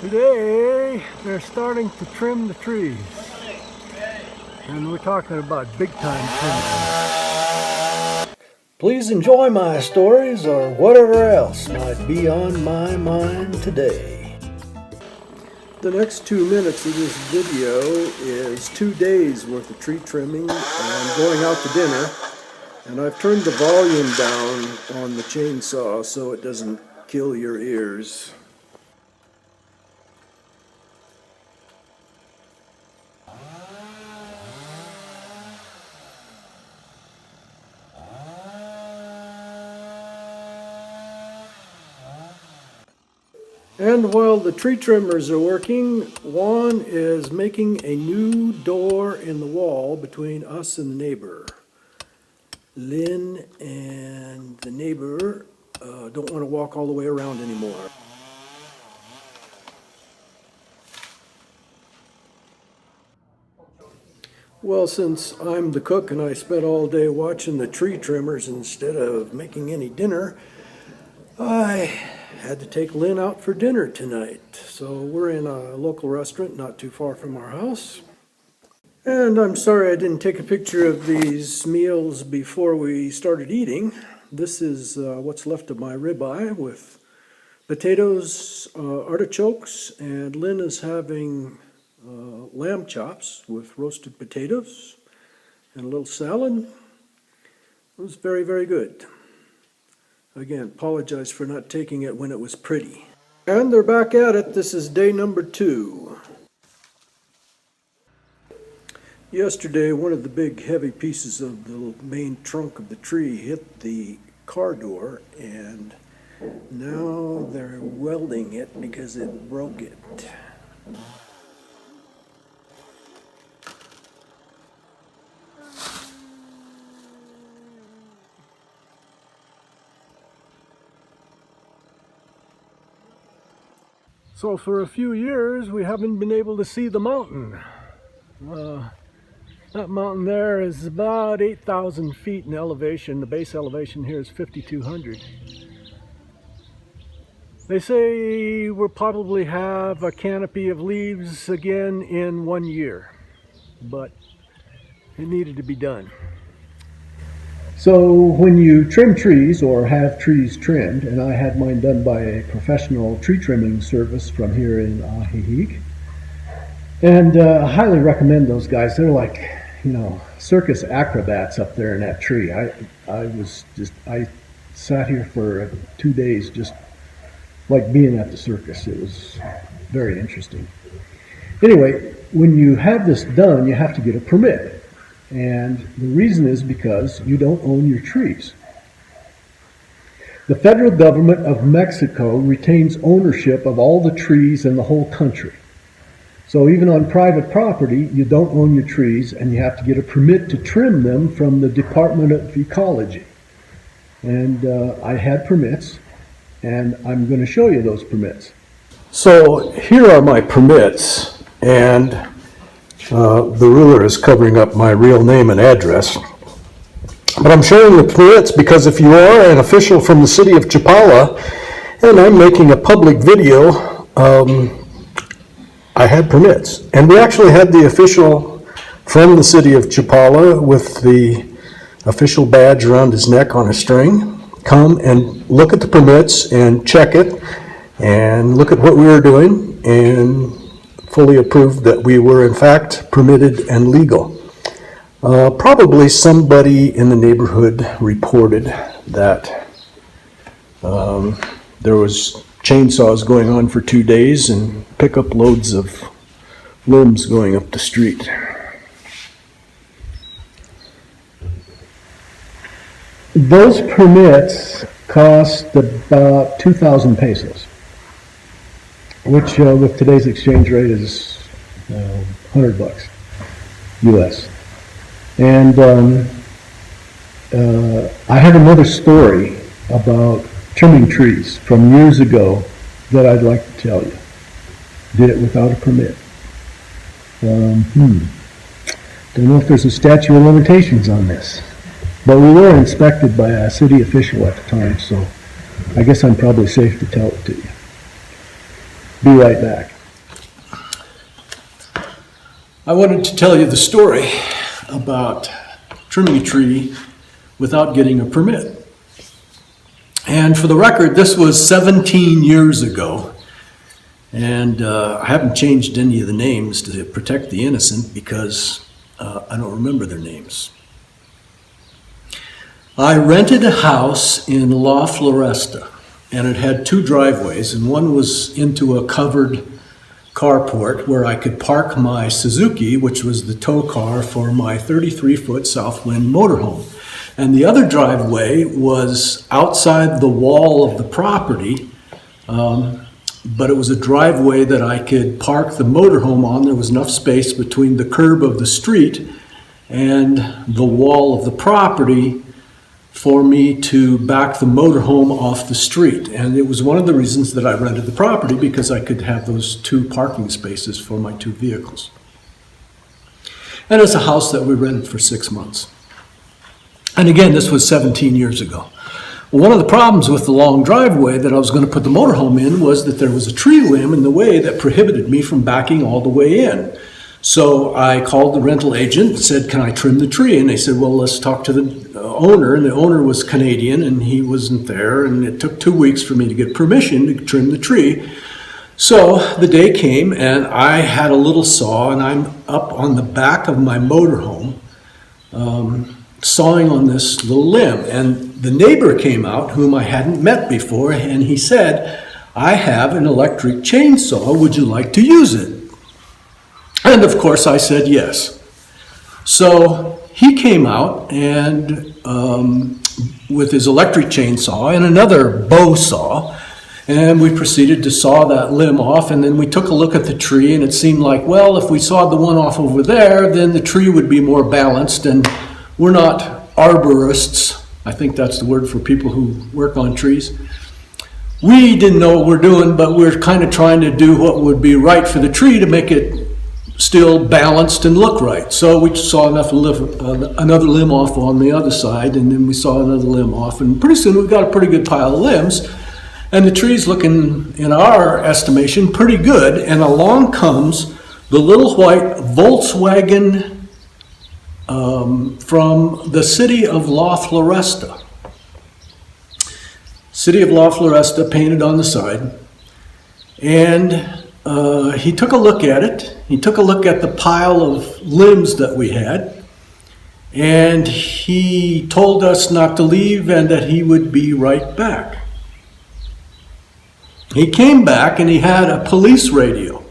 Today they're starting to trim the trees, and we're talking about big time trimming. Please enjoy my stories or whatever else might be on my mind today. The next 2 minutes of this video is 2 days worth of tree trimming and going out to dinner, and I've turned the volume down on the chainsaw so it doesn't kill your ears. And while the tree trimmers are working, Juan is making a new door in the wall between us and the neighbor. Lynn and the neighbor don't want to walk all the way around anymore. Well, since I'm the cook and I spent all day watching the tree trimmers instead of making any dinner, I had to take Lynn out for dinner tonight. So we're in a local restaurant not too far from our house. And I'm sorry I didn't take a picture of these meals before we started eating. This is what's left of my ribeye with potatoes, artichokes, and Lynn is having lamb chops with roasted potatoes and a little salad. It was very, very good. Again, apologize for not taking it when it was pretty. And they're back at it. This is day number 2. Yesterday, one of the big heavy pieces of the main trunk of the tree hit the car door, and now they're welding it because it broke it. So for a few years, we haven't been able to see the mountain. That mountain there is about 8,000 feet in elevation. The base elevation here is 5,200. They say we'll probably have a canopy of leaves again in 1 year, but it needed to be done. So when you trim trees or have trees trimmed, and I had mine done by a professional tree trimming service from here in Ahihic, and I highly recommend those guys. They're like, circus acrobats up there in that tree. I sat here for 2 days just like being at the circus. It was very interesting. Anyway, when you have this done, you have to get a permit. And the reason is because you don't own your trees. The federal government of Mexico retains ownership of all the trees in the whole country. So even on private property, you don't own your trees, and you have to get a permit to trim them from the Department of Ecology. And I had permits, and I'm going to show you those permits. So here are my permits, and the ruler is covering up my real name and address. But I'm showing the permits because if you are an official from the city of Chapala, and I'm making a public video, I had permits. And we actually had the official from the city of Chapala with the official badge around his neck on a string come and look at the permits and check it and look at what we were doing and fully approved that we were in fact permitted and legal. Probably somebody in the neighborhood reported that there was chainsaws going on for 2 days and pickup loads of limbs going up the street. Those permits cost about 2,000 pesos, which with today's exchange rate is $100 US. And I have another story about trimming trees from years ago that I'd like to tell you. Did it without a permit. Don't know if there's a statute of limitations on this, but we were inspected by a city official at the time, so I guess I'm probably safe to tell it to you. Be right back. I wanted to tell you the story about trimming a tree without getting a permit. And for the record, this was 17 years ago. And I haven't changed any of the names to protect the innocent because I don't remember their names. I rented a house in La Floresta, and it had two driveways, and one was into a covered carport where I could park my Suzuki, which was the tow car for my 33-foot Southwind motorhome. And the other driveway was outside the wall of the property, but it was a driveway that I could park the motorhome on. There was enough space between the curb of the street and the wall of the property for me to back the motorhome off the street. And it was one of the reasons that I rented the property, because I could have those two parking spaces for my two vehicles. And it's a house that we rented for 6 months. And again, this was 17 years ago. Well, one of the problems with the long driveway that I was going to put the motorhome in was that there was a tree limb in the way that prohibited me from backing all the way in. So I called the rental agent and said, can I trim the tree? And they said, well, let's talk to the owner. And the owner was Canadian and he wasn't there. And it took 2 weeks for me to get permission to trim the tree. So the day came and I had a little saw and I'm up on the back of my motorhome sawing on this little limb. And the neighbor came out, whom I hadn't met before, and he said, I have an electric chainsaw. Would you like to use it? And of course I said yes. So he came out and with his electric chainsaw and another bow saw, and we proceeded to saw that limb off. And then we took a look at the tree, and it seemed like, well, if we sawed the one off over there, then the tree would be more balanced. And we're not arborists. I think that's the word for people who work on trees. We didn't know what we're doing, but we're kind of trying to do what would be right for the tree to make it still balanced and look right. So we saw another limb off on the other side, and then we saw another limb off, and pretty soon we got a pretty good pile of limbs, and the tree's looking, in our estimation, pretty good. And along comes the little white Volkswagen from the city of La Floresta. City of La Floresta painted on the side, and he took a look at it. He took a look at the pile of limbs that we had, and he told us not to leave and that he would be right back. He came back and he had a police radio.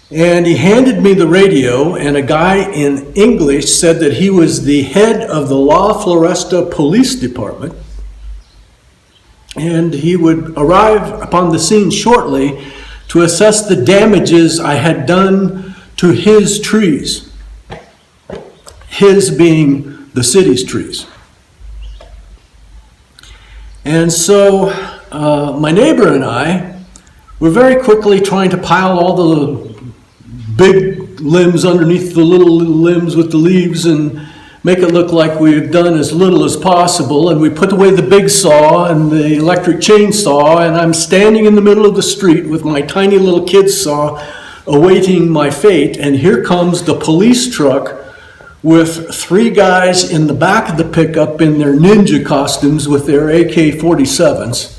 And he handed me the radio, and a guy in English said that he was the head of the La Floresta Police Department, and he would arrive upon the scene shortly to assess the damages I had done to his trees, his being the city's trees. And so my neighbor and I were very quickly trying to pile all the big limbs underneath the little limbs with the leaves and make it look like we've done as little as possible. And we put away the big saw and the electric chainsaw, and I'm standing in the middle of the street with my tiny little kid saw awaiting my fate. And here comes the police truck with 3 guys in the back of the pickup in their ninja costumes with their AK-47s.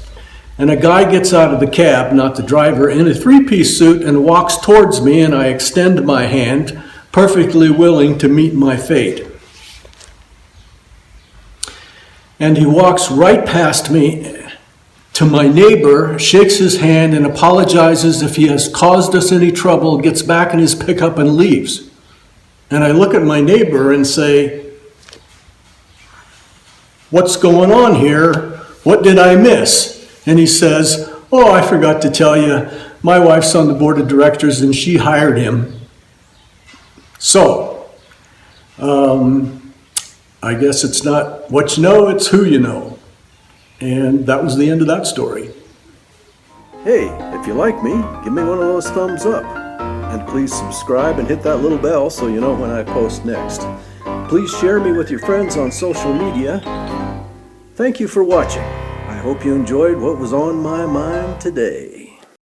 And a guy gets out of the cab, not the driver, in a 3-piece suit and walks towards me, and I extend my hand, perfectly willing to meet my fate. And he walks right past me to my neighbor, shakes his hand and apologizes if he has caused us any trouble, gets back in his pickup and leaves. And I look at my neighbor and say, "What's going on here? What did I miss?" And he says, "Oh, I forgot to tell you, my wife's on the board of directors and she hired him." So, I guess it's not what you know, it's who you know. And that was the end of that story. Hey, if you like me, give me one of those thumbs up. And please subscribe and hit that little bell so you know when I post next. Please share me with your friends on social media. Thank you for watching. I hope you enjoyed what was on my mind today.